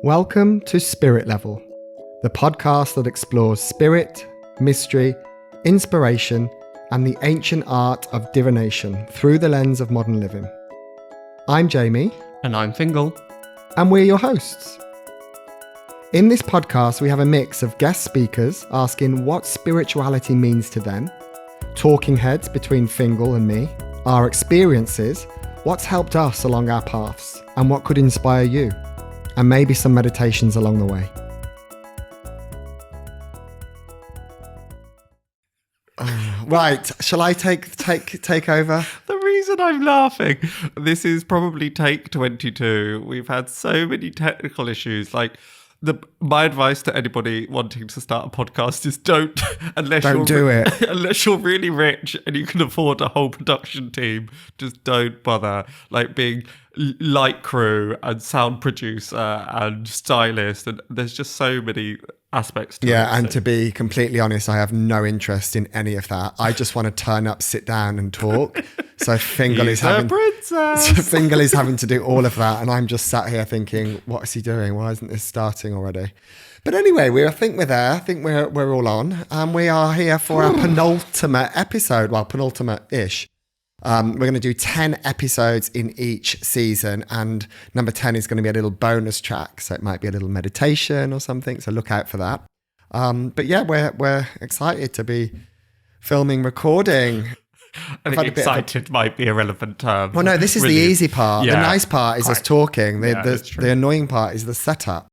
Welcome to Spirit Level, the podcast that explores spirit, mystery, inspiration, and the ancient art of divination through the lens of modern living. I'm Jamie. And I'm Fingal. And we're your hosts. In this podcast, we have a mix of guest speakers asking what spirituality means to them, talking heads between Fingal and me, our experiences, what's helped us along our paths, and what could inspire you, and maybe some meditations along the way. Right, shall I take over? The reason I'm laughing, this is probably take 22. We've had so many technical issues. My advice to anybody wanting to start a podcast is don't do it. Unless you're really rich and you can afford a whole production team, just don't bother. Like being light crew and sound producer and stylist, and there's just so many aspects to it. Yeah, and to be completely honest, I have no interest in any of that. I just want to turn up, sit down and talk. So Fingal is having to do all of that, and I'm just sat here thinking, what is he doing? Why isn't this starting already? But anyway, I think we're there. I think we're all on, and we are here for our penultimate episode. Well, penultimate-ish. We're going to do 10 episodes in each season, and number 10 is going to be a little bonus track, so it might be a little meditation or something, so look out for that. But yeah, we're excited to be recording. I think excited might be a relevant term. Well, no, this is really, the easy part. Yeah, the nice part is us talking. The annoying part is the setup.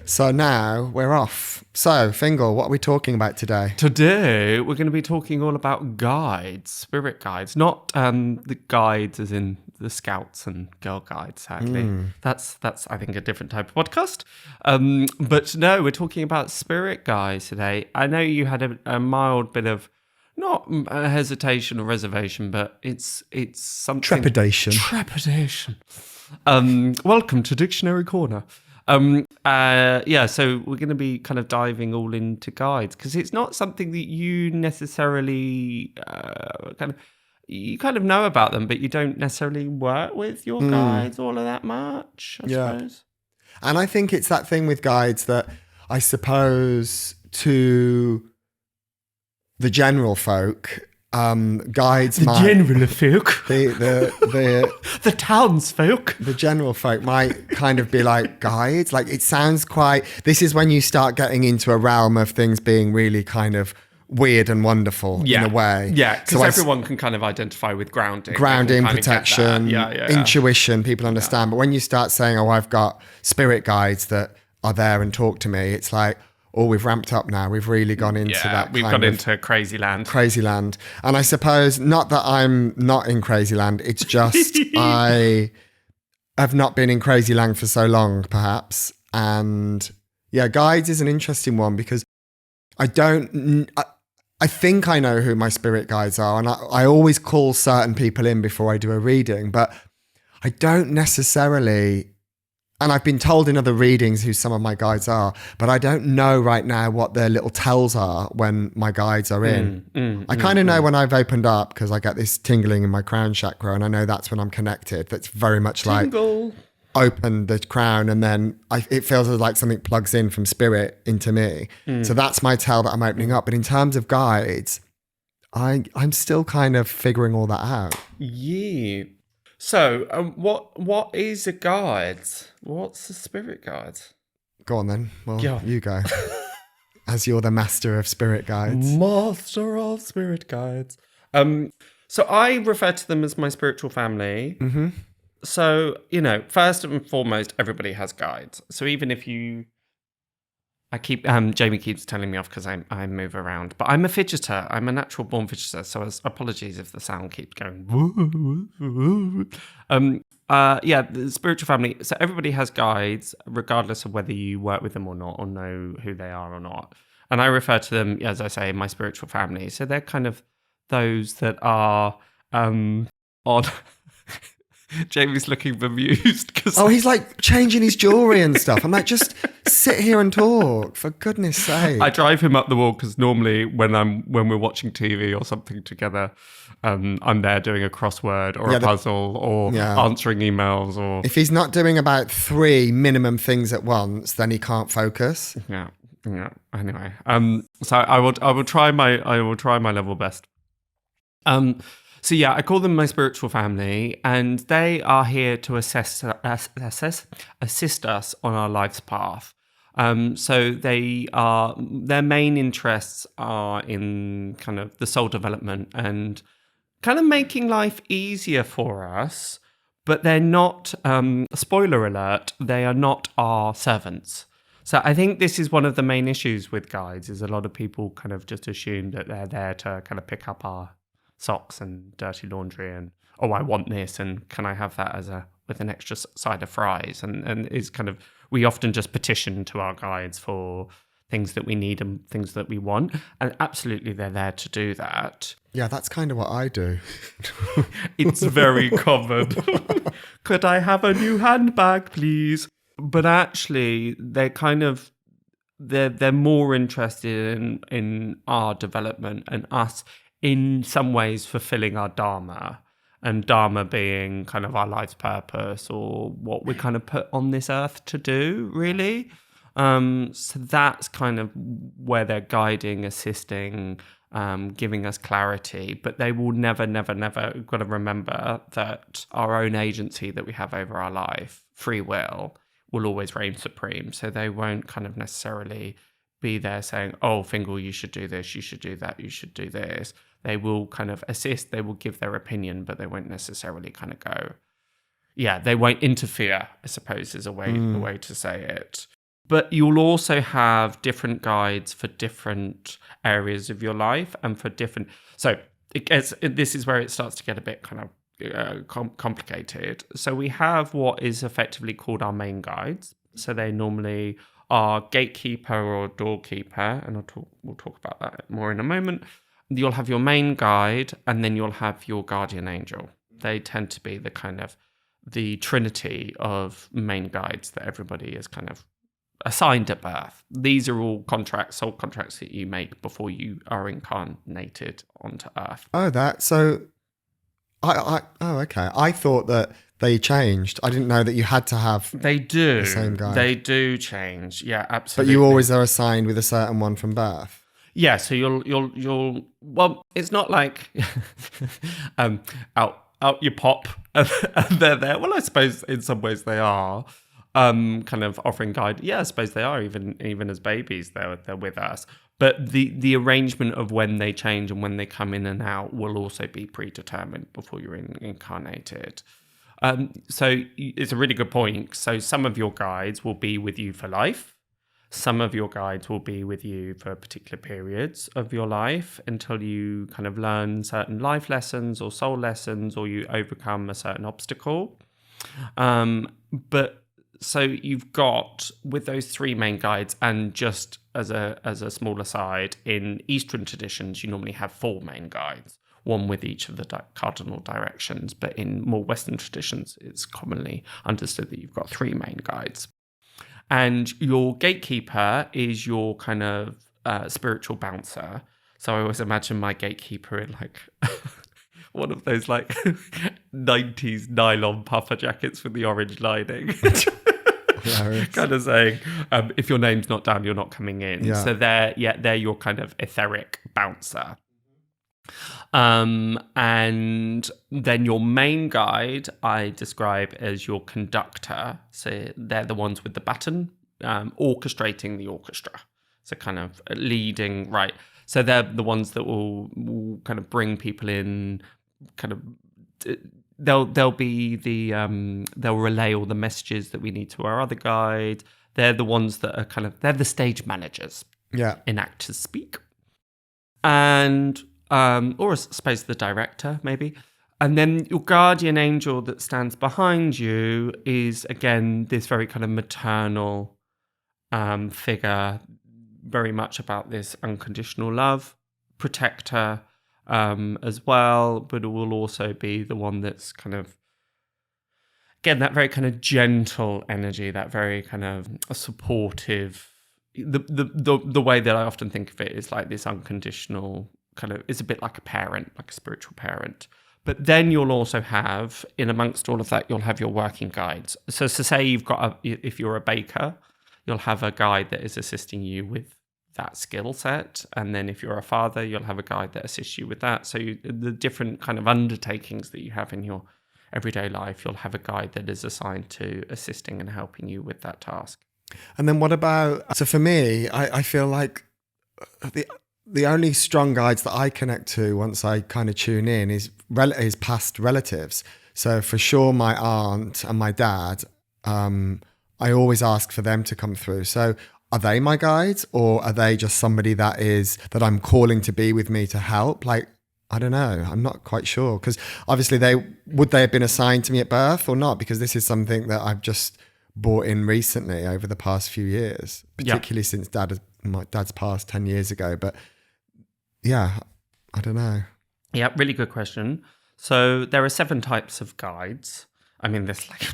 So now we're off. So, Fingal, what are we talking about today? Today, we're going to be talking all about guides, spirit guides, not the guides as in the scouts and girl guides, sadly. That's I think, a different type of podcast. But no, we're talking about spirit guides today. I know you had a mild bit of, not a hesitation or reservation, but it's something... Trepidation. Welcome to Dictionary Corner. So we're going to be kind of diving all into guides, because it's not something that you necessarily you kind of know about them, but you don't necessarily work with your guides all of that much, I suppose. And I think it's that thing with guides that I suppose to the general folk, guides the townsfolk, the general folk might kind of be like guides. Like, it sounds quite, this is when you start getting into a realm of things being really kind of weird and wonderful in a way. Yeah, because everyone can kind of identify with grounding, protection, intuition, people understand. But when you start saying, oh, I've got spirit guides that are there and talk to me, it's like, oh, we've ramped up now. We've really gone into that. We've gone into crazy land. And I suppose, not that I'm not in crazy land, it's just I have not been in crazy land for so long, perhaps. And yeah, guides is an interesting one, because I think I know who my spirit guides are. And I always call certain people in before I do a reading, but I don't necessarily... And I've been told in other readings who some of my guides are, but I don't know right now what their little tells are when my guides are in. I kind of know when I've opened up, because I get this tingling in my crown chakra, and I know that's when I'm connected. That's very much Tingle. Like open the crown, and then it feels like something plugs in from spirit into me. So that's my tell that I'm opening up. But in terms of guides, I'm still kind of figuring all that out. Yeah. So, what is a guide? What's a spirit guide? Go on then. Well, you go. As you're the master of spirit guides. Master of spirit guides. So I refer to them as my spiritual family. Mm-hmm. So, first and foremost, everybody has guides. So even if you... Jamie keeps telling me off because I move around, but I'm a fidgeter. I'm a natural born fidgeter, so apologies if the sound keeps going. The spiritual family. So everybody has guides, regardless of whether you work with them or not, or know who they are or not. And I refer to them, as I say, my spiritual family. So they're kind of those that are on. Jamie's looking bemused because Oh, he's like changing his jewelry and stuff. I'm like, just sit here and talk, for goodness sake. I drive him up the wall because normally when we're watching TV or something together, I'm there doing a crossword or a puzzle or answering emails or. If he's not doing about 3 minimum things at once, then he can't focus. Yeah. Anyway, so I will try my level best. So yeah, I call them my spiritual family, and they are here to assist us on our life's path. So their main interests are in kind of the soul development and kind of making life easier for us, but they're not, spoiler alert, they are not our servants. So I think this is one of the main issues with guides, is a lot of people kind of just assume that they're there to kind of pick up our socks and dirty laundry and, oh, I want this and can I have that with an extra side of fries? And is kind of, we often just petition to our guides for things that we need and things that we want. And absolutely they're there to do that. Yeah, that's kind of what I do. It's very common. Could I have a new handbag, please? But actually, they're kind of they're more interested in our development and us in some ways fulfilling our dharma, and dharma being kind of our life's purpose or what we're kind of put on this earth to do, really. So that's kind of where they're guiding, assisting, giving us clarity. But they will never, we've got to remember that our own agency that we have over our life, free will always reign supreme. So they won't kind of necessarily be there saying, oh, Fingal, you should do this, you should do that, you should do this. They will kind of assist, they will give their opinion, but they won't necessarily kind of go, they won't interfere, I suppose is a way to say it. But you'll also have different guides for different areas of your life and for different. So this is where it starts to get a bit kind of complicated. So we have what is effectively called our main guides. So they normally are Gatekeeper or Doorkeeper, and we'll talk about that more in a moment. You'll have your main guide, and then you'll have your guardian angel. They tend to be the kind of the trinity of main guides that everybody is kind of assigned at birth. These are all soul contracts that you make before you are incarnated onto Earth. Oh, okay. I thought that they changed. I didn't know that you had to have the same guide. They do change. Yeah, absolutely. But you always are assigned with a certain one from birth. Yeah, so you'll well, it's not like out you pop and they're there. Well, I suppose in some ways they are. Kind of offering guide. Yeah, I suppose they are even as babies. They're with us. But the arrangement of when they change and when they come in and out will also be predetermined before you're incarnated. So it's a really good point. So some of your guides will be with you for life. Some of your guides will be with you for particular periods of your life until you kind of learn certain life lessons or soul lessons, or you overcome a certain obstacle. But so you've got, with those 3 main guides, and just as a small aside, in Eastern traditions, you normally have 4 main guides, one with each of the cardinal directions. But in more Western traditions, it's commonly understood that you've got 3 main guides. And your gatekeeper is your kind of spiritual bouncer. So I always imagine my gatekeeper in like one of those like 90s nylon puffer jackets with the orange lining. Kind of saying, if your name's not down, you're not coming in. Yeah. So they're your kind of etheric bouncer. And then your main guide I describe as your conductor. So they're the ones with the baton, orchestrating the orchestra. So kind of leading, right. So they're the ones that will kind of bring people in, kind of, they'll be they'll relay all the messages that we need to our other guide. They're the ones that are they're the stage managers. Yeah. In actors speak. And or I suppose the director, maybe. And then your guardian angel that stands behind you is, again, this very kind of maternal figure, very much about this unconditional love, protector as well, but it will also be the one that's kind of again, that very kind of gentle energy, that very kind of supportive. The way that I often think of it is like this unconditional kind of, it's a bit like a parent, like a spiritual parent. But then you'll also have, in amongst all of that, you'll have your working guides. So to say if you're a baker, you'll have a guide that is assisting you with that skill set. And then if you're a father, you'll have a guide that assists you with that. So the different kind of undertakings that you have in your everyday life, you'll have a guide that is assigned to assisting and helping you with that task. And then what about, so for me, I feel like the only strong guides that I connect to once I kind of tune in is past relatives. So for sure, my aunt and my dad, I always ask for them to come through. So are they my guides, or are they just somebody that I'm calling to be with me to help? Like, I don't know. I'm not quite sure, because obviously would they have been assigned to me at birth or not? Because this is something that I've just brought in recently over the past few years, particularly since my dad's passed 10 years ago. But yeah, I don't know. Yeah, really good question. So there are 7 types of guides. I mean, there's like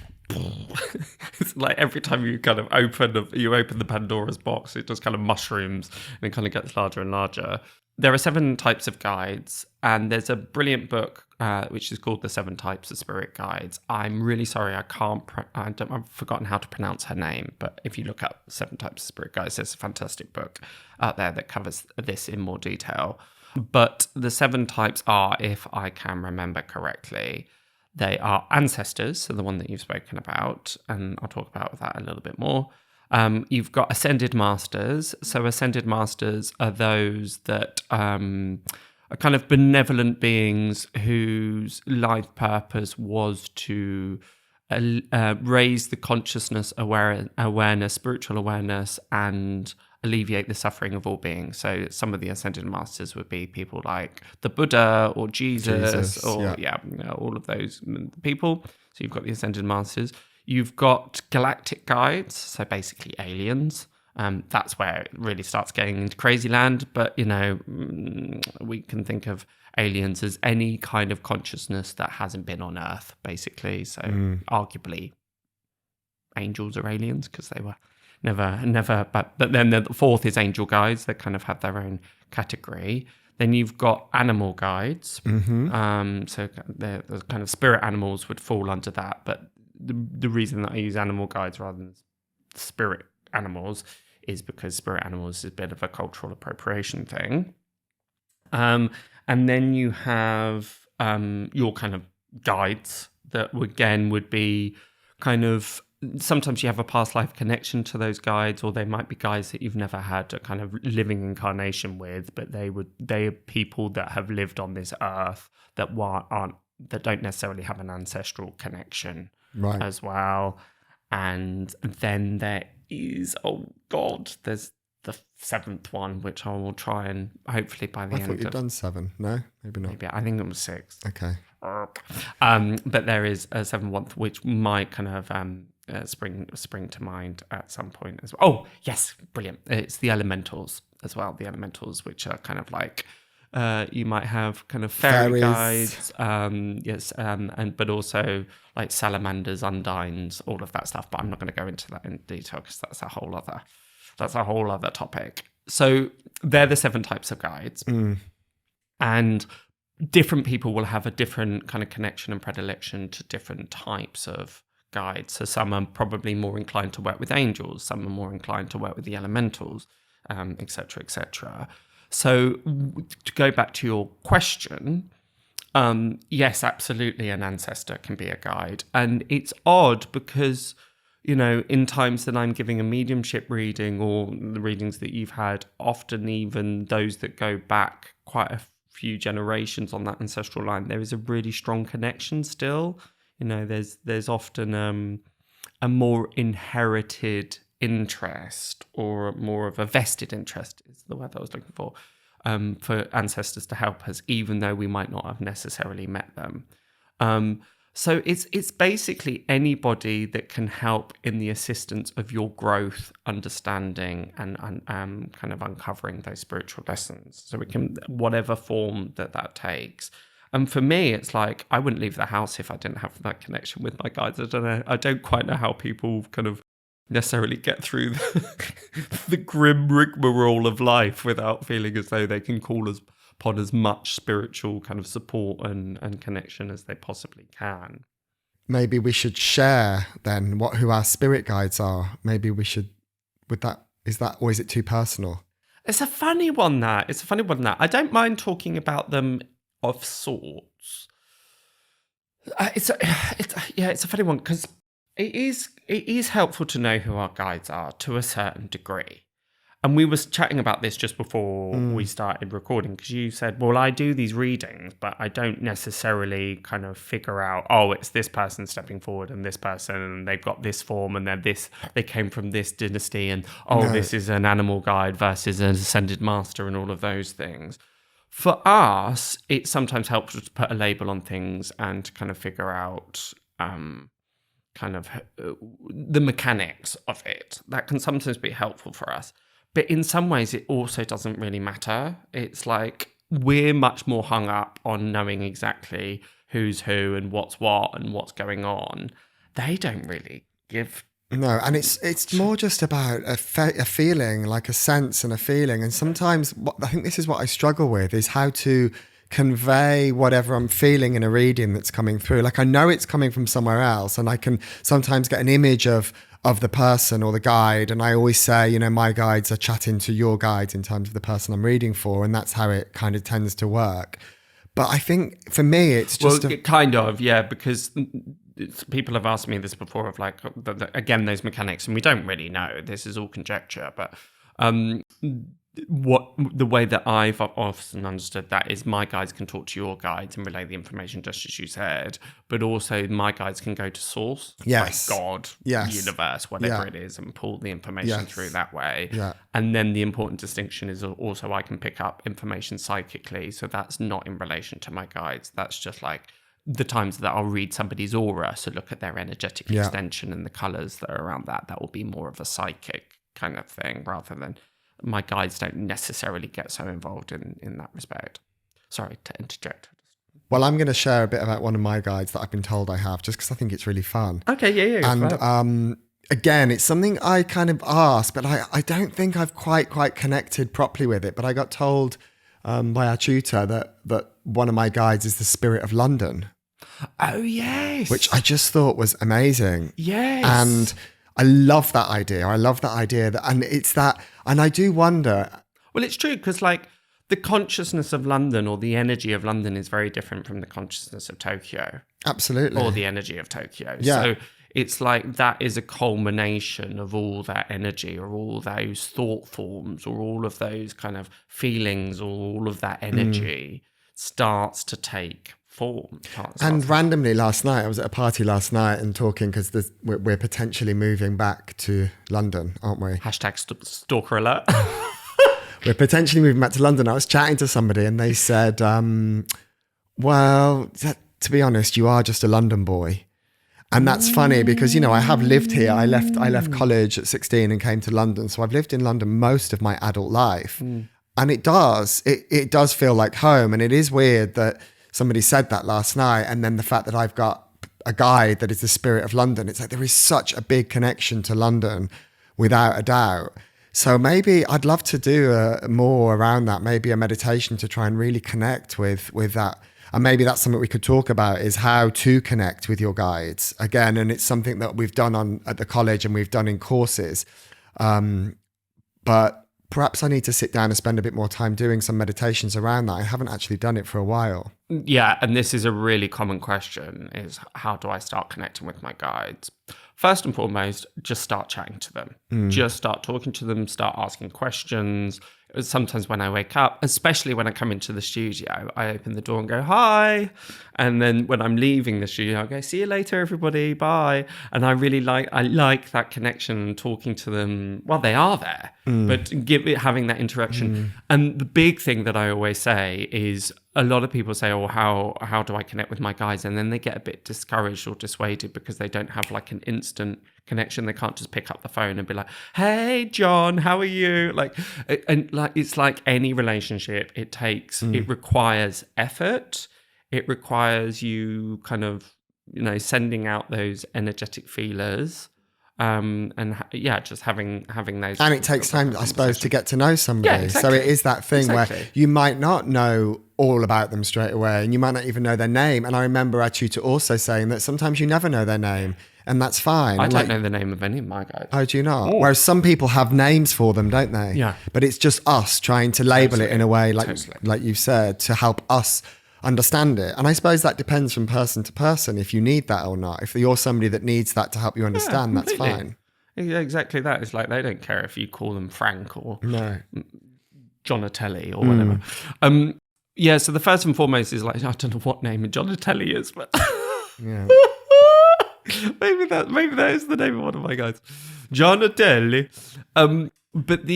it's like every time you kind of open the Pandora's box, it just kind of mushrooms and it kind of gets larger and larger. There are 7 types of guides, and there's a brilliant book which is called The 7 Types of Spirit Guides. I'm really sorry, I've forgotten how to pronounce her name, but if you look up 7 Types of Spirit Guides, there's a fantastic book out there that covers this in more detail. But the 7 types are, if I can remember correctly, they are ancestors, so the one that you've spoken about, and I'll talk about that a little bit more. You've got ascended masters. So ascended masters are those that are kind of benevolent beings whose life purpose was to raise the consciousness, awareness, spiritual awareness, and alleviate the suffering of all beings. So some of the ascended masters would be people like the Buddha or Jesus or all of those people. So you've got the ascended masters. You've got galactic guides, so basically aliens. That's where it really starts getting into crazy land. But, we can think of aliens as any kind of consciousness that hasn't been on Earth, basically. So arguably angels are aliens because they were never. But then the 4th is angel guides that kind of have their own category. Then you've got animal guides. Mm-hmm. So the kind of spirit animals would fall under that. But the reason that I use animal guides rather than spirit animals is because spirit animals is a bit of a cultural appropriation thing. And then you have your kind of guides that again would be kind of, sometimes you have a past life connection to those guides, or they might be guides that you've never had a kind of living incarnation with, but they are people that have lived on this earth that don't necessarily have an ancestral connection. Right. As well. And then there is, there's the 7th one, which I will try and hopefully by the end. I thought you'd done 7. No, maybe not. Maybe I think it was 6. Okay. But there is a 7th one which might kind of spring to mind at some point as well. Oh yes, brilliant! It's the elementals as well. The elementals, which are kind of like. You might have kind of fairy guides, but also like salamanders, undines, all of that stuff. But I'm not going to go into that in detail because that's a whole other topic. So they're the 7 types of guides, and different people will have a different kind of connection and predilection to different types of guides. So some are probably more inclined to work with angels, some are more inclined to work with the elementals, etc., etc. So to go back to your question, yes, absolutely, an ancestor can be a guide. And it's odd because, in times that I'm giving a mediumship reading or the readings that you've had, often even those that go back quite a few generations on that ancestral line, there is a really strong connection still. There's often a more inherited interest, or more of a vested interest is the word I was looking for ancestors to help us, even though we might not have necessarily met them. So it's basically anybody that can help in the assistance of your growth, understanding, and kind of uncovering those spiritual lessons. So it can, whatever form that takes. And for me, it's like, I wouldn't leave the house if I didn't have that connection with my guides. I don't know. I don't quite know how people kind of necessarily get through the grim rigmarole of life without feeling as though they can call upon as much spiritual kind of support and connection as they possibly can. Maybe we should share then who our spirit guides are. Maybe we should, or is it too personal? It's a funny one, that. I don't mind talking about them of sorts. It's a funny one, because it is helpful to know who our guides are to a certain degree. And we were chatting about this just before we started recording, because you said, well, I do these readings, but I don't necessarily kind of figure out, oh, it's this person stepping forward and this person, and they've got this form, and they came from this dynasty, and this is an animal guide versus an ascended master, and all of those things. For us, it's sometimes helpful to put a label on things and kind of figure out the mechanics of it. That can sometimes be helpful for us. But in some ways, it also doesn't really matter. It's like we're much more hung up on knowing exactly who's who and what's what and what's going on. They don't really give. No, and it's more just about a feeling, like a sense and a feeling. And sometimes I think this is what I struggle with, is how to convey whatever I'm feeling in a reading that's coming through. Like, I know it's coming from somewhere else, and I can sometimes get an image of the person or the guide. And I always say, my guides are chatting to your guides in terms of the person I'm reading for. And that's how it kind of tends to work. But I think for me, it's just... because people have asked me this before of like, again, those mechanics, and we don't really know. This is all conjecture. But the way that I've often understood that is my guides can talk to your guides and relay the information just as you said, but also my guides can go to source, yes, like God, universe, whatever it is, and pull the information through that way. Yeah. And then the important distinction is also I can pick up information psychically, so that's not in relation to my guides. That's just like the times that I'll read somebody's aura, so look at their energetic extension and the colours that are around that. That will be more of a psychic kind of thing rather than... My guides don't necessarily get so involved in that respect. Sorry to interject. Well, I'm going to share a bit about one of my guides that I've been told I have, just because I think it's really fun. Okay, yeah. And again, it's something I kind of asked, but I don't think I've quite connected properly with it. But I got told by our tutor that one of my guides is the Spirit of London. Oh, yes. Which I just thought was amazing. Yes. And I love that idea. And I do wonder. Well, it's true, because like the consciousness of London or the energy of London is very different from the consciousness of Tokyo. Absolutely. Or the energy of Tokyo. Yeah. So it's like that is a culmination of all that energy or all those thought forms or all of those kind of feelings or all of that energy starts to take form. And randomly last night, I was at a party last night and talking, because we're potentially moving back to London, aren't we? Hashtag stalker alert. We're potentially moving back to London. I was chatting to somebody and they said, well, to be honest, you are just a London boy. And that's funny because, I have lived here. I left college at 16 and came to London. So I've lived in London most of my adult life. And it does feel like home. And it is weird that somebody said that last night. And then the fact that I've got a guide that is the Spirit of London, it's like there is such a big connection to London without a doubt. So maybe I'd love to do more around that, maybe a meditation to try and really connect with that. And maybe that's something we could talk about, is how to connect with your guides again. And it's something that we've done at the college and we've done in courses. But perhaps I need to sit down and spend a bit more time doing some meditations around that. I haven't actually done it for a while. Yeah, and this is a really common question, is how do I start connecting with my guides? First and foremost, just start chatting to them. Just start talking to them, start asking questions. Sometimes when I wake up, especially when I come into the studio, I open the door and go, hi. And then when I'm leaving the studio, I go, see you later, everybody, bye. And I really like that connection and talking to them while they are there, but having that interaction. And the big thing that I always say is, a lot of people say, oh, how do I connect with my guides? And then they get a bit discouraged or dissuaded because they don't have like an instant connection. They can't just pick up the phone and be like, hey, John, how are you? It's like any relationship. It requires effort. it requires you kind of, sending out those energetic feelers. Just having those, and it takes time, I suppose, to get to know somebody. Yeah, exactly. So it is that thing where you might not know all about them straight away, and you might not even know their name. And I remember our tutor also saying that sometimes you never know their name, and that's fine. I don't know the name of any of my guys. Oh, do you not? Oh. Whereas some people have names for them, don't they? Yeah. But it's just us trying to label it in a way, like you said, to help us understand it. And I suppose that depends from person to person if you need that or not. If you're somebody that needs that to help you understand, that's fine. Yeah, exactly that. It's like they don't care if you call them Frank or Jonatelli or whatever. So the first and foremost is like, I don't know what name Jonatelli is, but yeah. maybe that is the name of one of my guys, Jonatelli. But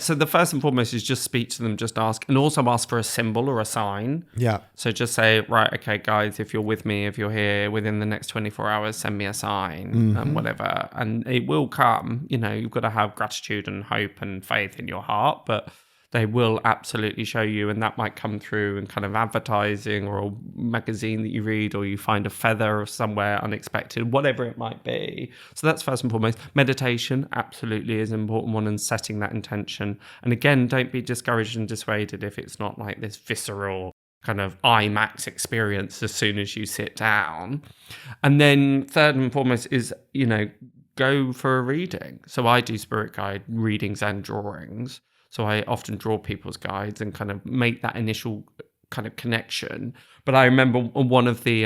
so the first and foremost is just speak to them, just ask, and also ask for a symbol or a sign. Yeah. So just say, right, okay, guys, if you're with me, if you're here within the next 24 hours, send me a sign and whatever. And it will come, you've got to have gratitude and hope and faith in your heart, but they will absolutely show you, and that might come through in kind of advertising or a magazine that you read, or you find a feather somewhere unexpected, whatever it might be. So that's first and foremost. Meditation absolutely is an important one, and setting that intention. And again, don't be discouraged and dissuaded if it's not like this visceral kind of IMAX experience as soon as you sit down. And then third and foremost is, go for a reading. So I do spirit guide readings and drawings. So I often draw people's guides and kind of make that initial kind of connection. But I remember one of the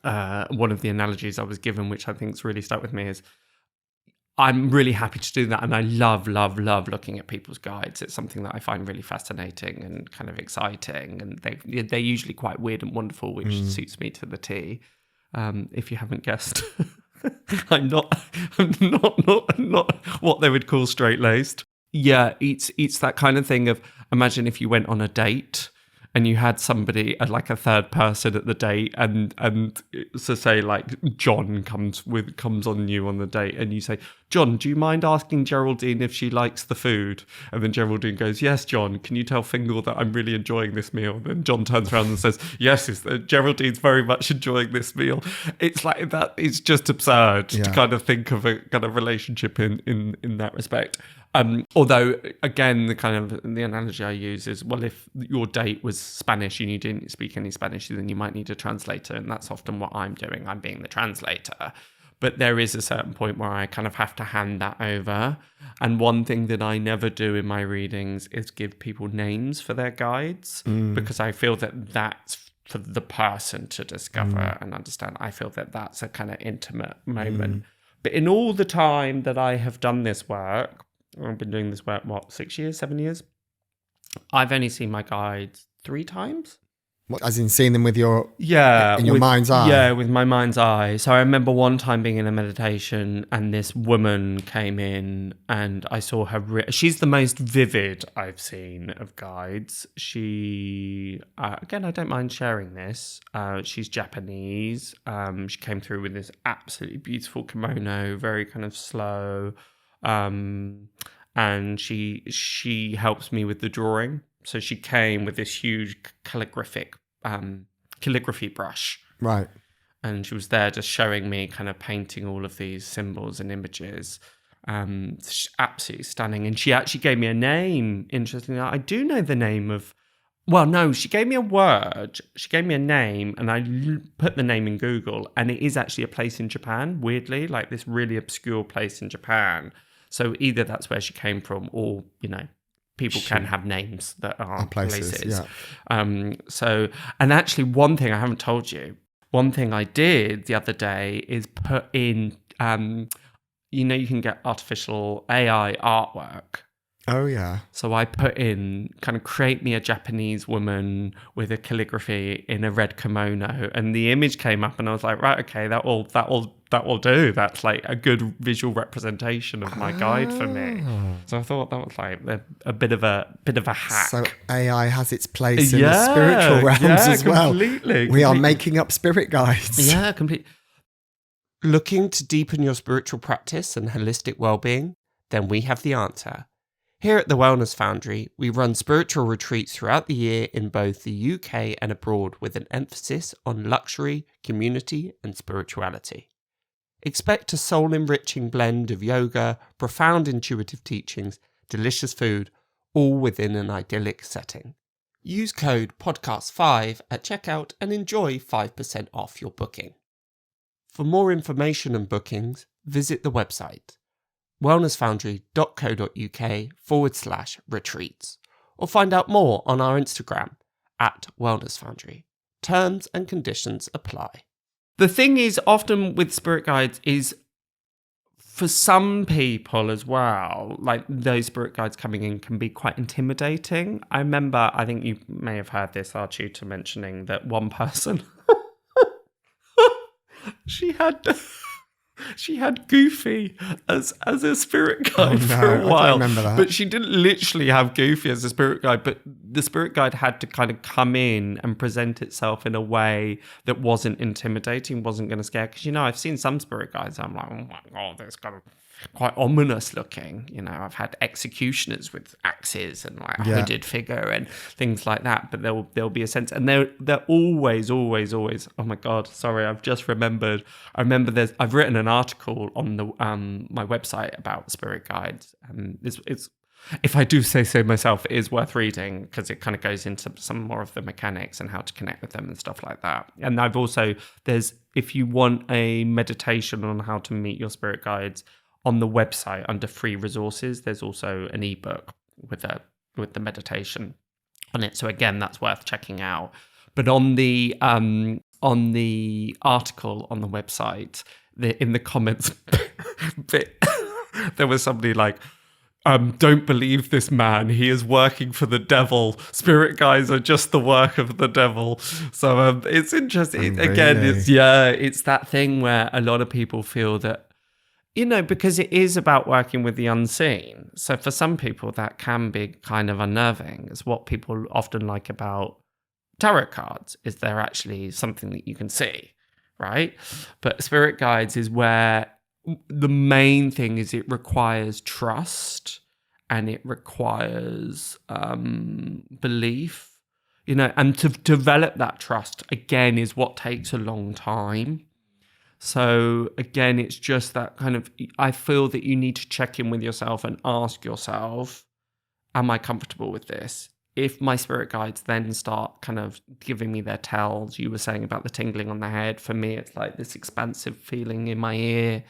analogies I was given, which I think's really stuck with me, is I'm really happy to do that, and I love looking at people's guides. It's something that I find really fascinating and kind of exciting, and they're usually quite weird and wonderful, which suits me to the T. If you haven't guessed, I'm not what they would call straight-laced. Yeah, it's that kind of thing of, imagine if you went on a date and you had somebody, like a third person at the date, and so say like John comes on you on the date, and you say, John, do you mind asking Geraldine if she likes the food? And then Geraldine goes, yes, John, can you tell Fingal that I'm really enjoying this meal? Then John turns around and says, yes, Geraldine's very much enjoying this meal. It's like that. It's just absurd to kind of think of a kind of relationship in that respect. Although, again, the analogy I use is, well, if your date was Spanish and you didn't speak any Spanish, then you might need a translator. And that's often what I'm doing. I'm being the translator. But there is a certain point where I kind of have to hand that over. And one thing that I never do in my readings is give people names for their guides, because I feel that that's for the person to discover and understand. I feel that that's a kind of intimate moment. But in all the time that I have done this work, I've been doing this work, 6 years, 7 years? I've only seen my guides 3 times. What, as in seeing them with your mind's eye? Yeah, with my mind's eye. So I remember one time being in a meditation, and this woman came in, and I saw her. She's the most vivid I've seen of guides. She, again, I don't mind sharing this. She's Japanese. She came through with this absolutely beautiful kimono, very kind of slow. And she helps me with the drawing. So she came with this huge calligraphy brush. Right. And she was there just showing me kind of painting all of these symbols and images. Absolutely stunning. And she actually gave me a name. Interestingly, I do know the name of... Well, no, she gave me a word. She gave me a name, and I put the name in Google, and it is actually a place in Japan, weirdly, like this really obscure place in Japan. So either that's where she came from, or, people can have names that are places. Yeah. And actually one thing I haven't told you, one thing I did the other day is put in, you can get artificial AI artwork. Oh, yeah. So I put in, kind of create me a Japanese woman with a calligraphy in a red kimono, and the image came up, and I was like, right, okay, that will do. That's like a good visual representation of my guide for me. So I thought that was like a bit of a hack. So AI has its place in the spiritual realms as well. Completely. We are making up spirit guides. Yeah, completely. Looking to deepen your spiritual practice and holistic well-being? Then we have the answer. Here at the Wellness Foundry, we run spiritual retreats throughout the year in both the UK and abroad with an emphasis on luxury, community, and spirituality. Expect a soul-enriching blend of yoga, profound intuitive teachings, delicious food, all within an idyllic setting. Use code PODCAST5 at checkout and enjoy 5% off your booking. For more information and bookings, visit the website wellnessfoundry.co.uk/retreats or find out more on our Instagram at Wellness Foundry. Terms and conditions apply. The thing is, often with spirit guides is, for some people as well, like those spirit guides coming in can be quite intimidating. I remember, I think you may have heard this, our tutor mentioning that one person, she had Goofy as a spirit guide for a while. I don't remember that. But she didn't literally have Goofy as a spirit guide, but the spirit guide had to kind of come in and present itself in a way that wasn't intimidating, wasn't going to scare. Because, I've seen some spirit guides, I'm like, oh my God, that's kind of quite ominous looking. I've had executioners with axes and like a hooded figure and things like that. But there'll be a sense, and they're always, oh my God, sorry, I've just remembered. I've written an article on the my website about spirit guides, and it's if I do say so myself, it is worth reading because it kind of goes into some more of the mechanics and how to connect with them and stuff like that. And I've also, if you want a meditation on how to meet your spirit guides, on the website under free resources, there's also an ebook with the meditation on it. So again, that's worth checking out. But on the article on the website, in the comments bit, there was somebody like, don't believe this man. He is working for the devil. Spirit guides are just the work of the devil. So it's interesting. Really? Again, it's that thing where a lot of people feel that, because it is about working with the unseen. So for some people, that can be kind of unnerving. It's what people often like about tarot cards, is they're actually something that you can see, right? But spirit guides is where the main thing is it requires trust and it requires belief, and to develop that trust, again, is what takes a long time. So again, it's just that kind of, I feel that you need to check in with yourself and ask yourself, am I comfortable with this? If my spirit guides then start kind of giving me their tells, you were saying about the tingling on the head, for me, it's like this expansive feeling in my ear.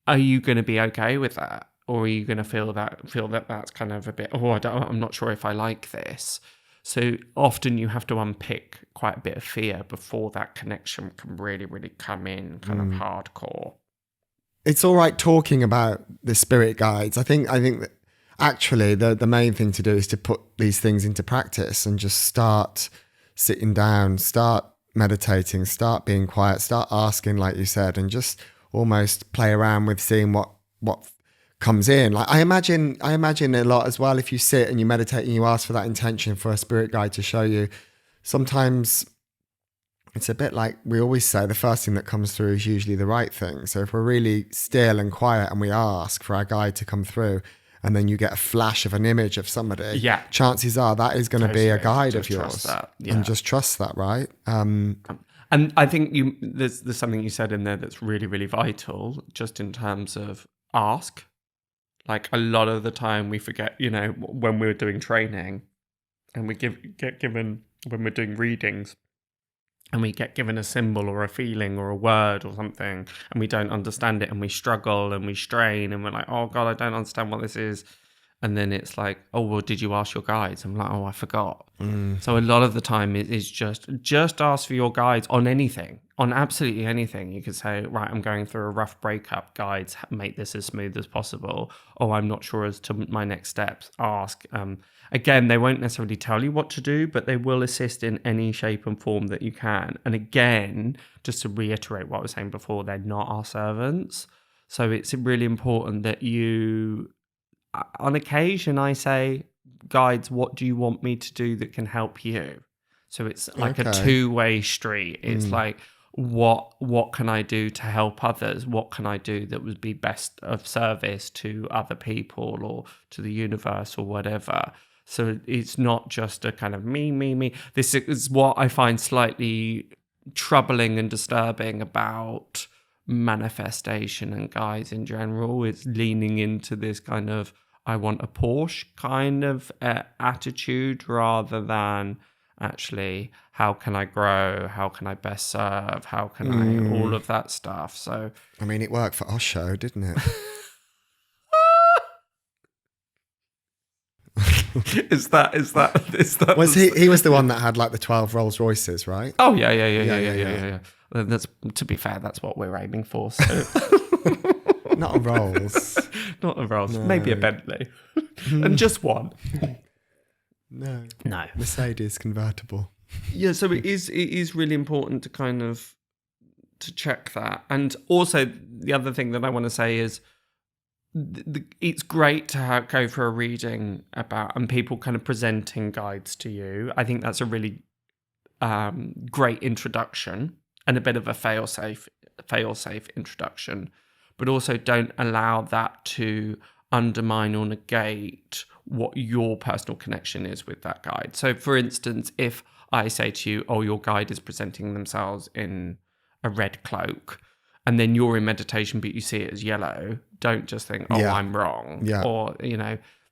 Are you going to be okay with that? Or are you going to feel that that's kind of a bit, I'm not sure if I like this. So often you have to unpick quite a bit of fear before that connection can really, really come in kind of hardcore. It's all right talking about the spirit guides. I think that actually the main thing to do is to put these things into practice and just start sitting down, start meditating, start being quiet, start asking, like you said, and just almost play around with seeing what comes in. Like I imagine a lot as well, if you sit and you meditate and you ask for that intention for a spirit guide to show you, sometimes it's a bit like we always say, the first thing that comes through is usually the right thing. So if we're really still and quiet and we ask for our guide to come through, and then you get a flash of an image of somebody, chances are that is going to be a guide of yours. And just trust that, right? And I think there's something you said in there that's really, really vital, just in terms of ask. Like a lot of the time we forget, when we're doing training and we get given, when we're doing readings and we get given a symbol or a feeling or a word or something and we don't understand it and we struggle and we strain and we're like, oh God, I don't understand what this is. And then it's like, oh, well, did you ask your guides? I'm like, oh, I forgot. So a lot of the time it is just ask for your guides on anything, on absolutely anything. You could say, right, I'm going through a rough breakup, guides, make this as smooth as possible. Oh, I'm not sure as to my next steps. Ask. Again, they won't necessarily tell you what to do, but they will assist in any shape and form that you can. And again, just to reiterate what I was saying before, they're not our servants. So it's really important that you, on occasion, I say, guides, what do you want me to do that can help you? So it's like a two-way street. It's like, what can I do to help others? What can I do that would be best of service to other people or to the universe or whatever? So it's not just a kind of me. This is what I find slightly troubling and disturbing about manifestation and guides in general. It's leaning into this kind of I want a Porsche kind of attitude rather than actually how can I grow, how can I best serve, how can I all of that stuff. So I mean, it worked for Osho, didn't it? is that Was he was the one that had like the 12 Rolls Royces, right? Oh yeah. That's, to be fair, that's what we're aiming for. So Not a Rolls. not a Rolls, No. maybe a Bentley. And just one. No. No. Mercedes convertible. Yeah, so it is really important to kind of to check that. And also the other thing that I want to say is it's great to go for a reading about and people kind of presenting guides to you. I think that's a really great introduction and a bit of a fail-safe introduction, but also don't allow that to undermine or negate what your personal connection is with that guide. So for instance, if I say to you, oh, your guide is presenting themselves in a red cloak, and then you're in meditation, but you see it as yellow, don't just think, oh, Yeah. I'm wrong. Yeah. Or,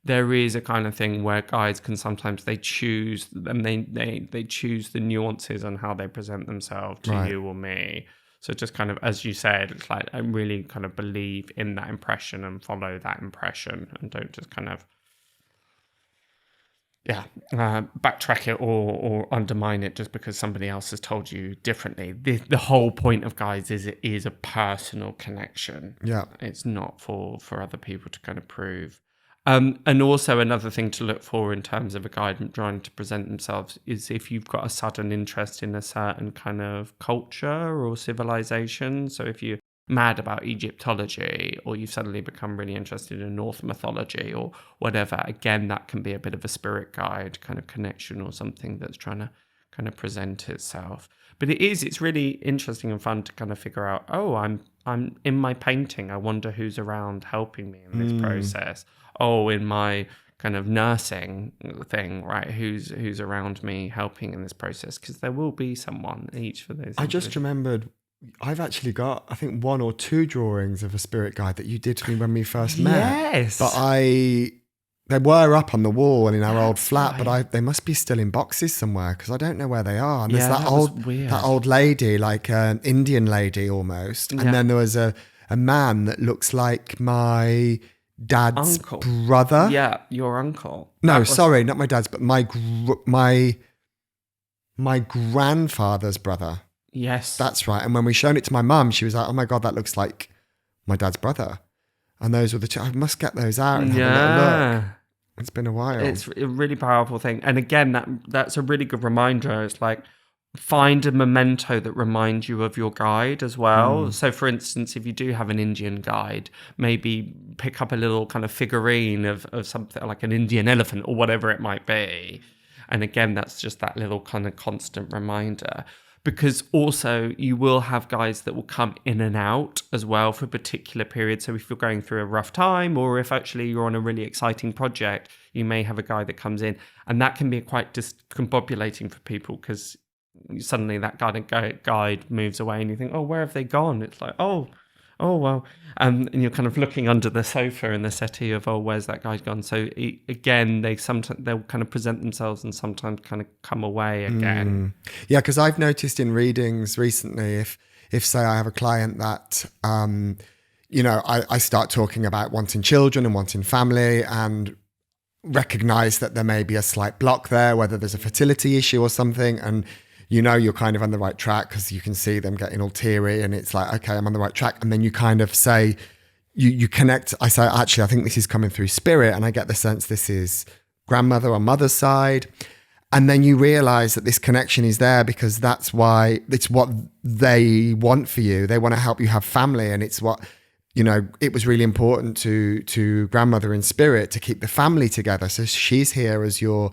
there is a kind of thing where guides can sometimes, they choose, and they choose the nuances on how they present themselves to Right. you or me. So just kind of, as you said, it's like I really kind of believe in that impression and follow that impression and don't just kind of, backtrack it or undermine it just because somebody else has told you differently. The whole point of guides is it is a personal connection. Yeah. It's not for other people to kind of prove. And also another thing to look for in terms of a guide trying to present themselves is if you've got a sudden interest in a certain kind of culture or civilization. So if you're mad about Egyptology or you've suddenly become really interested in Norse mythology or whatever, again, that can be a bit of a spirit guide kind of connection or something that's trying to kind of present itself. But it's really interesting and fun to kind of figure out, oh, I'm in my painting. I wonder who's around helping me in this process. Oh, in my kind of nursing thing, right? Who's around me helping in this process? Because there will be someone each for those. I just remembered, I've actually got, I think, 1 or 2 drawings of a spirit guide that you did to me when we first met. Yes. But they were up on the wall in our old flat, but they must be still in boxes somewhere because I don't know where they are. And there's Yeah, that was weird. old lady, like an Indian lady almost. And then there was a man that looks like my dad's Uncle. brother. Yeah, your uncle. No, sorry, not my dad's, but my grandfather's brother. Yes. That's right. And when we shown it to my mum, she was like, oh my God, that looks like my dad's brother. And those were the two. I must get those out and have a little look. It's been a while. It's a really powerful thing. And again, that's a really good reminder. It's like, find a memento that reminds you of your guide as well. So for instance, if you do have an Indian guide, maybe pick up a little kind of figurine of something like an Indian elephant or whatever it might be. And again, that's just that little kind of constant reminder. Because also you will have guides that will come in and out as well for a particular period. So if you're going through a rough time or if actually you're on a really exciting project, you may have a guide that comes in. And that can be quite discombobulating for people because suddenly that guide moves away and you think, oh, where have they gone? It's like, oh well. And you're kind of looking under the sofa in the settee of, oh, where's that guide gone? So again, they'll kind of present themselves and sometimes kind of come away again. Yeah, because I've noticed in readings recently, if say I have a client that, I start talking about wanting children and wanting family and recognize that there may be a slight block there, whether there's a fertility issue or something, and you're kind of on the right track because you can see them getting all teary and it's like, okay, I'm on the right track. And then you kind of say, you connect. I say, actually, I think this is coming through spirit. And I get the sense this is grandmother on mother's side. And then you realize that this connection is there because that's why it's what they want for you. They want to help you have family. And it's what, it was really important to grandmother in spirit to keep the family together. So she's here as your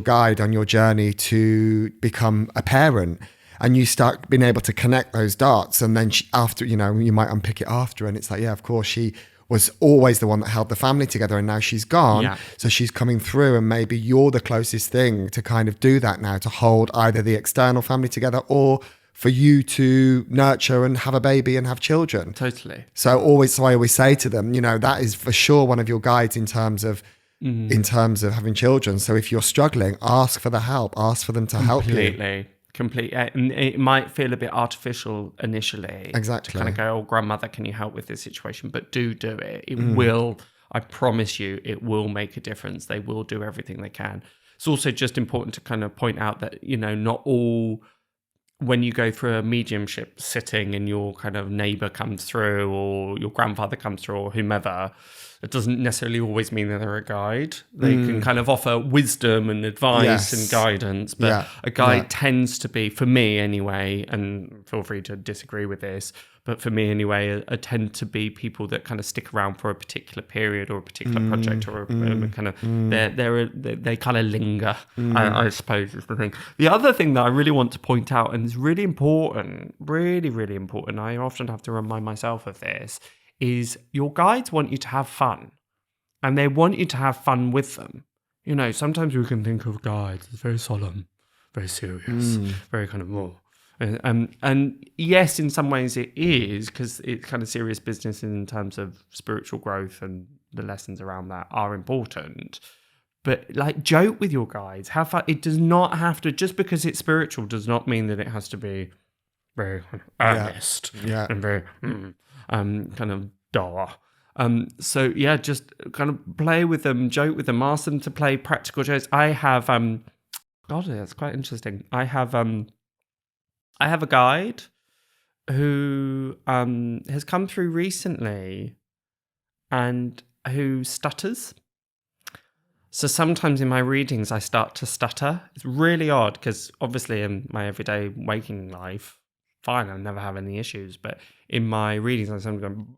guide on your journey to become a parent. and you start being able to connect those dots. And then after, you know, you might unpick it after, and it's like, yeah, of course, she was always the one that held the family together, and now she's gone. Yeah. So she's coming through, and maybe you're the closest thing to kind of do that now, to hold either the external family together or for you to nurture and have a baby and have children. Totally. So I always say to them, you know, that is for sure one of your guides in terms of having children. So if you're struggling, ask for the help, ask for them to help you. Completely. And it might feel a bit artificial initially. Exactly. To kind of go, oh, grandmother, can you help with this situation? But do it. It will, I promise you, it will make a difference. They will do everything they can. It's also just important to kind of point out that, you know, not all, when you go through a mediumship sitting and your kind of neighbor comes through or your grandfather comes through or whomever, it doesn't necessarily always mean that they're a guide. They can kind of offer wisdom and advice and guidance, but a guide tends to be, for me anyway, and feel free to disagree with this, but for me anyway, tend to be people that kind of stick around for a particular period or a particular project or a kind of, they kind of linger, I suppose is the thing. The other thing that I really want to point out, and is really important, really, really important, I often have to remind myself of this, is your guides want you to have fun, and they want you to have fun with them. You know, sometimes we can think of guides as very solemn, very serious, very kind of more. And yes, in some ways it is, because it's kind of serious business in terms of spiritual growth, and the lessons around that are important. But like, joke with your guides, have fun. It does not have to, just because it's spiritual does not mean that it has to be very earnest and very kind of dull. So yeah, just kind of play with them, joke with them, ask them to play practical jokes. I have God, that's quite interesting. I have a guide who has come through recently and who stutters. So sometimes in my readings I start to stutter. It's really odd, because obviously in my everyday waking life, fine, I never have any issues, but in my readings I sometimes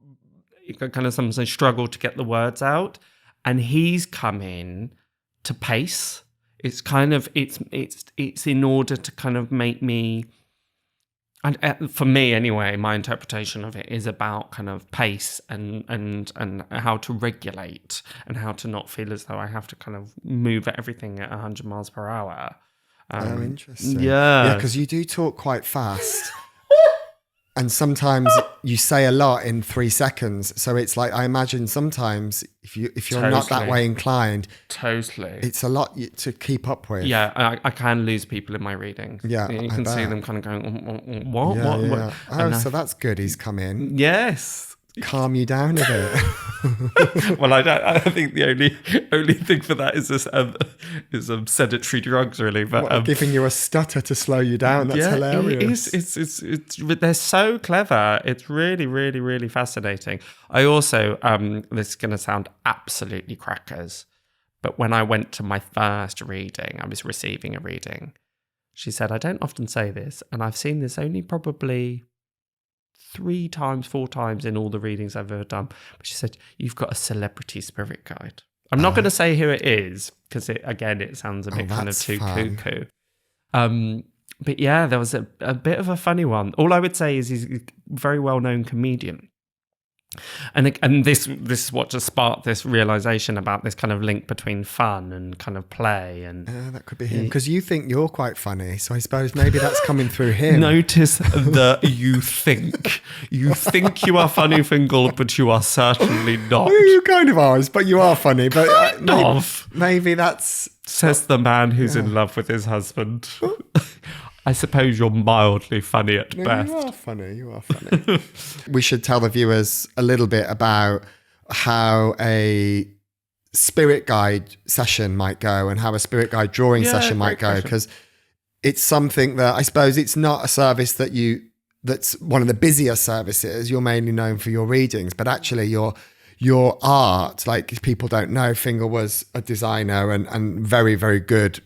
struggle to get the words out, and he's come in to pace. It's kind of it's in order to kind of make me, and for me anyway, my interpretation of it is about kind of pace and how to regulate and how to not feel as though I have to kind of move everything at 100 miles per hour. Oh, interesting. Yeah, because you do talk quite fast. And sometimes you say a lot in 3 seconds. So it's like, I imagine sometimes if you're not that way inclined, it's a lot to keep up with. Yeah, I can lose people in my readings. Yeah, you can see them kind of going, what? Yeah, what? Yeah. Oh, so that's good. He's come in. Yes. Calm you down a bit. Well, I think the only thing for that is sedentary drugs, really. But giving you a stutter to slow you down. That's hilarious. It's they're so clever. It's really, really, really fascinating. I also this is going to sound absolutely crackers, but when I went to my first reading, I was receiving a reading. She said, I don't often say this, and I've seen this only probably 3 times, 4 times in all the readings I've ever done. But she said, you've got a celebrity spirit guide. I'm not going to say who it is, because it sounds a bit kind of too cuckoo. But yeah, there was a bit of a funny one. All I would say is he's a very well-known comedian. And this is what just sparked this realization about this kind of link between fun and kind of play. And that could be him, because you think you're quite funny, so I suppose maybe that's coming through him. Notice that you think you are funny, Fingal, but you are certainly not. Well, you kind of are, but you are funny. But maybe that's, says the man who's in love with his husband. I suppose you're mildly funny at best. You are funny. We should tell the viewers a little bit about how a spirit guide session might go and how a spirit guide drawing session might go, because it's something that I suppose it's not a service that's one of the busier services. You're mainly known for your readings, but actually your art, like, people don't know, Fingal was a designer and very, very good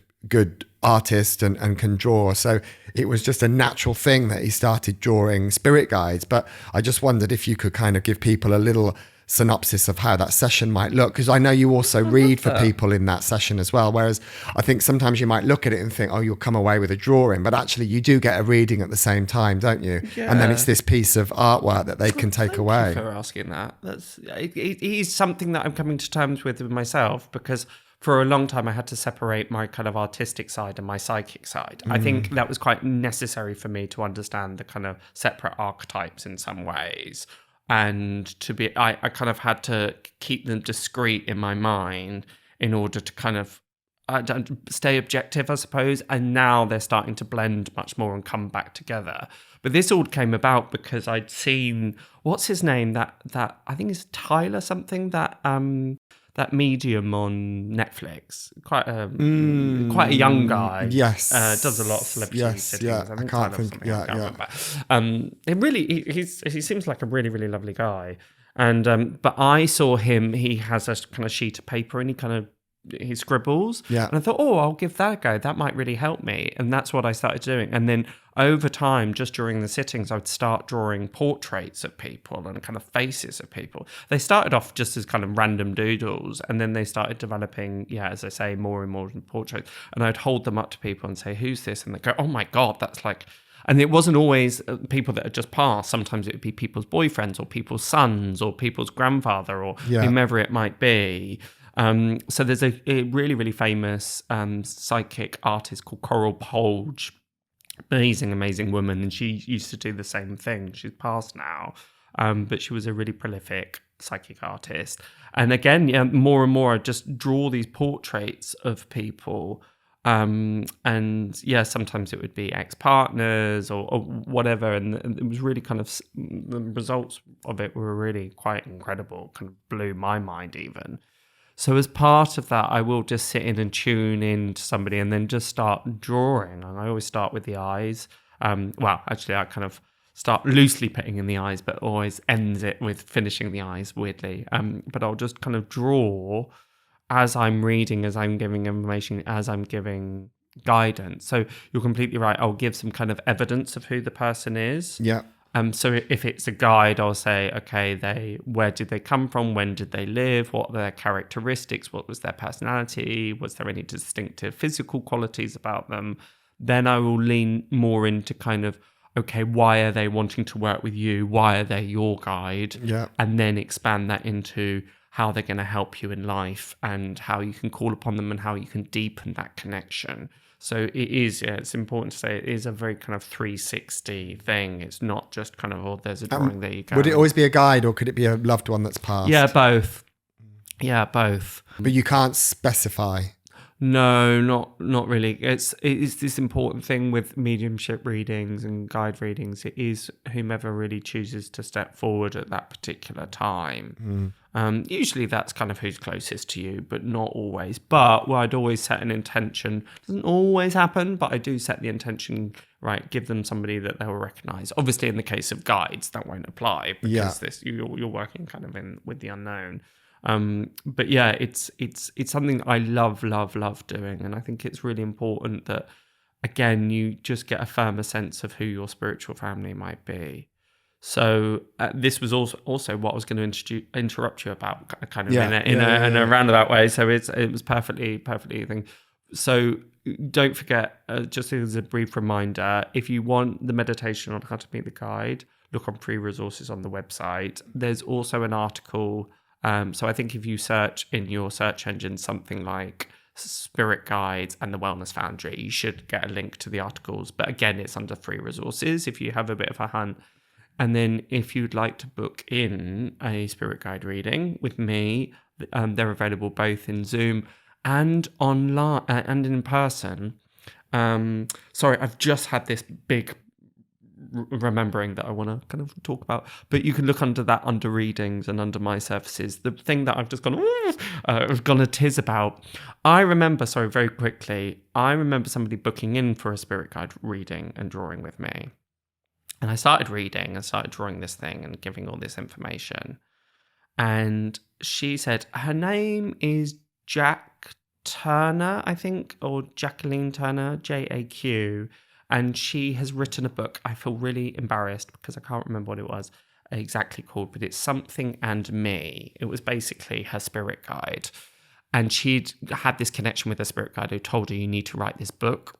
artist and can draw. So it was just a natural thing that he started drawing spirit guides. But I just wondered if you could kind of give people a little synopsis of how that session might look, because I know you also read for people in that session as well, whereas I think sometimes you might look at it and think, oh, you'll come away with a drawing, but actually you do get a reading at the same time, don't you? And then it's this piece of artwork that they can take away. Thank you for asking that. It is something that I'm coming to terms with myself, because for a long time I had to separate my kind of artistic side and my psychic side. I think that was quite necessary for me to understand the kind of separate archetypes in some ways. And I kind of had to keep them discreet in my mind in order to kind of stay objective, I suppose. And now they're starting to blend much more and come back together. But this all came about because I'd seen, what's his name? That I think it's Tyler something, that medium on Netflix, quite a young guy. Yes, does a lot of celebrity sittings. Yeah, I can't think. It really, he seems like a really, really lovely guy. And but I saw him. He has a kind of sheet of paper, and he scribbles. Yeah. And I thought, oh, I'll give that a go. That might really help me. And that's what I started doing. And then over time, just during the sittings, I would start drawing portraits of people and kind of faces of people. They started off just as kind of random doodles, and then they started developing, as I say, more and more portraits. And I'd hold them up to people and say, who's this? And they go, oh my God, that's like... And it wasn't always people that had just passed. Sometimes it would be people's boyfriends or people's sons or people's grandfather or whomever it might be. So there's a really, really famous psychic artist called Coral Polge. Amazing woman, and she used to do the same thing. She's passed now, but she was a really prolific psychic artist. And again, more and more I just draw these portraits of people, and sometimes it would be ex-partners or whatever, and it was really kind of, the results of it were really quite incredible, kind of blew my mind even. So as part of that, I will just sit in and tune in to somebody and then just start drawing. And I always start with the eyes. Actually, I kind of start loosely putting in the eyes, but always ends it with finishing the eyes, weirdly. But I'll just kind of draw as I'm reading, as I'm giving information, as I'm giving guidance. So you're completely right. I'll give some kind of evidence of who the person is. Yeah. So if it's a guide, I'll say, okay, where did they come from? When did they live? What were their characteristics? What was their personality? Was there any distinctive physical qualities about them? Then I will lean more into kind of, okay, why are they wanting to work with you? Why are they your guide? Yeah. And then expand that into how they're going to help you in life and how you can call upon them and how you can deepen that connection. So it is, it's important to say it is a very kind of 360 thing. It's not just kind of, there's a drawing, there you go. Would it always be a guide, or could it be a loved one that's passed? Yeah, both. But you can't specify. No, not really. It is this important thing with mediumship readings and guide readings. It is whomever really chooses to step forward at that particular time. Usually that's kind of who's closest to you, but not always. But I'd always set an intention. Doesn't always happen, but I do set the intention, right, give them somebody that they'll recognize. Obviously, in the case of guides, that won't apply because you're working kind of with the unknown. But it's something I love doing, and I think it's really important that, again, you just get a firmer sense of who your spiritual family might be. So this was also what I was going to interrupt you about, kind of in a roundabout way. So it was perfectly thing. So don't forget, just as a brief reminder, if you want the meditation on how to meet the guide, look on free resources on the website. There's also an article. So I think if you search in your search engine something like Spirit Guides and the Wellness Foundry, you should get a link to the articles. But again, it's under free resources if you have a bit of a hunt. And then if you'd like to book in a Spirit Guide reading with me, they're available both in Zoom and online and in person. Sorry, I've just had this big remembering that I want to kind of talk about, but you can look under readings and under my services. The thing that I've just gone a tiz about. I remember somebody booking in for a Spirit Guide reading and drawing with me. And I started reading and started drawing this thing and giving all this information. And she said her name is Jack Turner, I think, or Jacqueline Turner, JAQ. And she has written a book. I feel really embarrassed because I can't remember what it was. exactly called, but it's Something and Me. It was basically her spirit guide. And she'd had this connection with her spirit guide who told her, you need to write this book.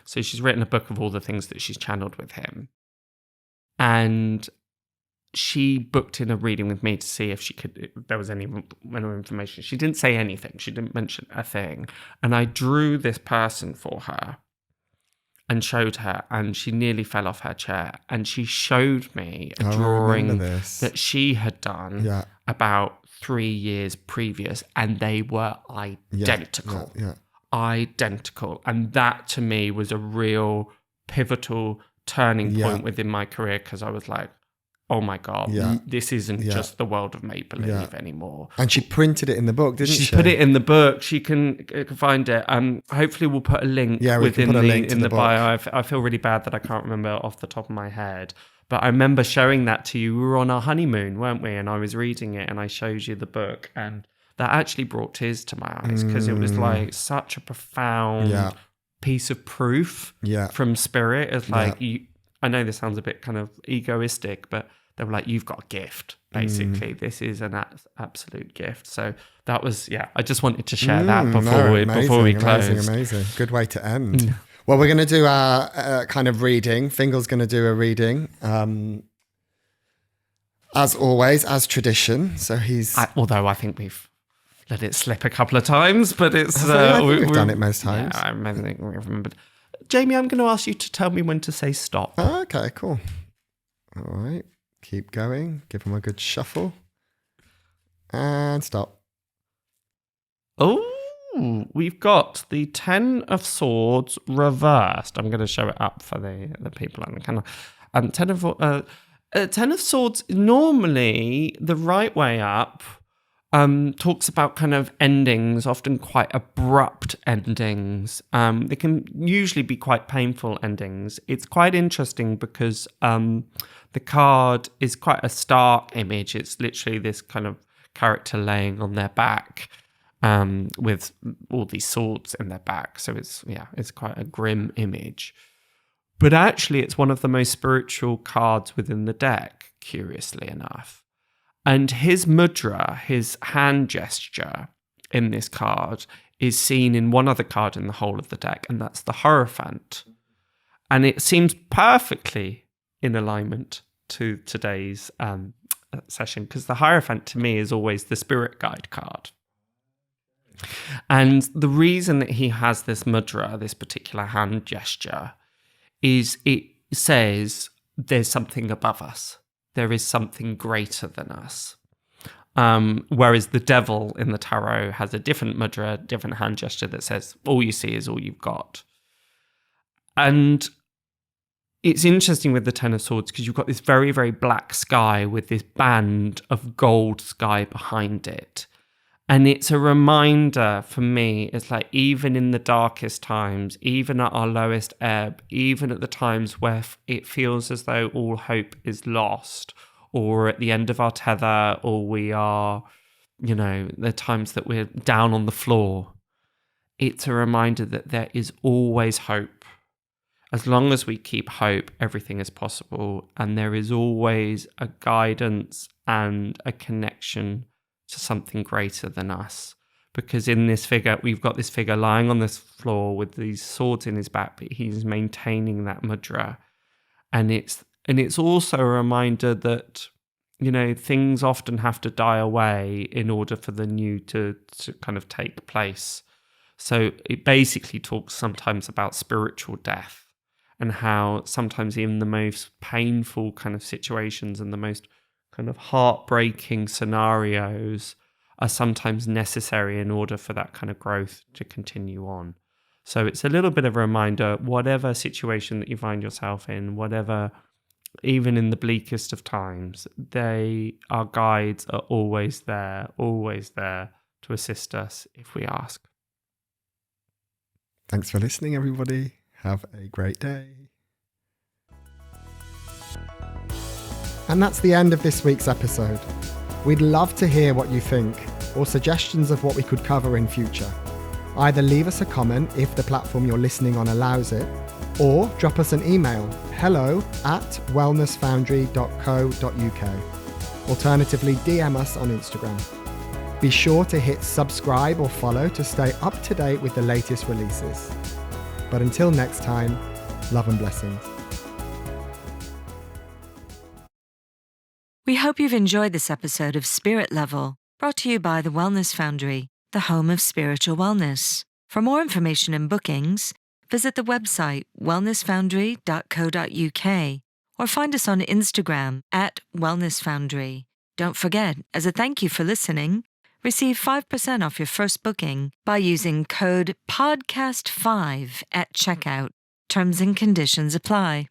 So she's written a book of all the things that she's channeled with him. And she booked in a reading with me to see if there was any information. She didn't say anything. She didn't mention a thing. And I drew this person for her and showed her, and she nearly fell off her chair. And she showed me a drawing that she had done about 3 years previous, and they were identical. Identical. And that to me was a real pivotal turning point within my career, because I was like, oh my God, this isn't just the world of make-believe anymore. And she printed it in the book, didn't she? She put it in the book. She can find it. Hopefully we'll put a link within the bio. I feel really bad that I can't remember off the top of my head. But I remember showing that to you. We were on our honeymoon, weren't we? And I was reading it and I showed you the book. And that actually brought tears to my eyes, because it was like such a profound piece of proof from spirit. It's like, I know this sounds a bit kind of egoistic, but they were like, you've got a gift, basically. This is an absolute gift. So that was, I just wanted to share that before we close. Amazing. Good way to end. Well, we're going to do our kind of reading. Fingal's going to do a reading. As always, as tradition. So although I think we've let it slip a couple of times, but it's... we've done it most times. Yeah, I think we've remembered. Jamie, I'm going to ask you to tell me when to say stop. Oh, okay, cool. All right. Keep going. Give them a good shuffle. And stop. Oh, we've got the 10 of Swords reversed. I'm going to show it up for the people on the camera. 10 of Swords, normally the right way up, talks about kind of endings, often quite abrupt endings. They can usually be quite painful endings. It's quite interesting because the card is quite a stark image. It's literally this kind of character laying on their back with all these swords in their back. So it's quite a grim image. But actually, it's one of the most spiritual cards within the deck, curiously enough. And his mudra, his hand gesture in this card, is seen in one other card in the whole of the deck, and that's the Hierophant. And it seems perfectly in alignment to today's session, because the Hierophant to me is always the spirit guide card. And the reason that he has this mudra, this particular hand gesture, is it says there's something above us. There is something greater than us. Whereas the devil in the tarot has a different mudra, different hand gesture that says, all you see is all you've got. And it's interesting with the 10 of Swords because you've got this very, very black sky with this band of gold sky behind it. And it's a reminder for me, it's like even in the darkest times, even at our lowest ebb, even at the times where it feels as though all hope is lost, or at the end of our tether, or we are, the times that we're down on the floor, it's a reminder that there is always hope. As long as we keep hope, everything is possible. And there is always a guidance and a connection to something greater than us. Because in this figure, we've got this figure lying on this floor with these swords in his back, but he's maintaining that mudra. And it's also a reminder that, things often have to die away in order for the new to kind of take place. So it basically talks sometimes about spiritual death and how sometimes even the most painful kind of situations and the most kind of heartbreaking scenarios are sometimes necessary in order for that kind of growth to continue on. So it's a little bit of a reminder, whatever situation that you find yourself in, whatever, even in the bleakest of times, our guides are always there to assist us if we ask. Thanks for listening, everybody. Have a great day. And that's the end of this week's episode. We'd love to hear what you think or suggestions of what we could cover in future. Either leave us a comment if the platform you're listening on allows it, or drop us an email, hello@wellnessfoundry.co.uk. Alternatively, DM us on Instagram. Be sure to hit subscribe or follow to stay up to date with the latest releases. But until next time, love and blessings. We hope you've enjoyed this episode of Spirit Level, brought to you by the Wellness Foundry, the home of spiritual wellness. For more information and bookings, visit the website wellnessfoundry.co.uk or find us on Instagram @wellnessfoundry. Don't forget, as a thank you for listening, receive 5% off your first booking by using code PODCAST5 at checkout. Terms and conditions apply.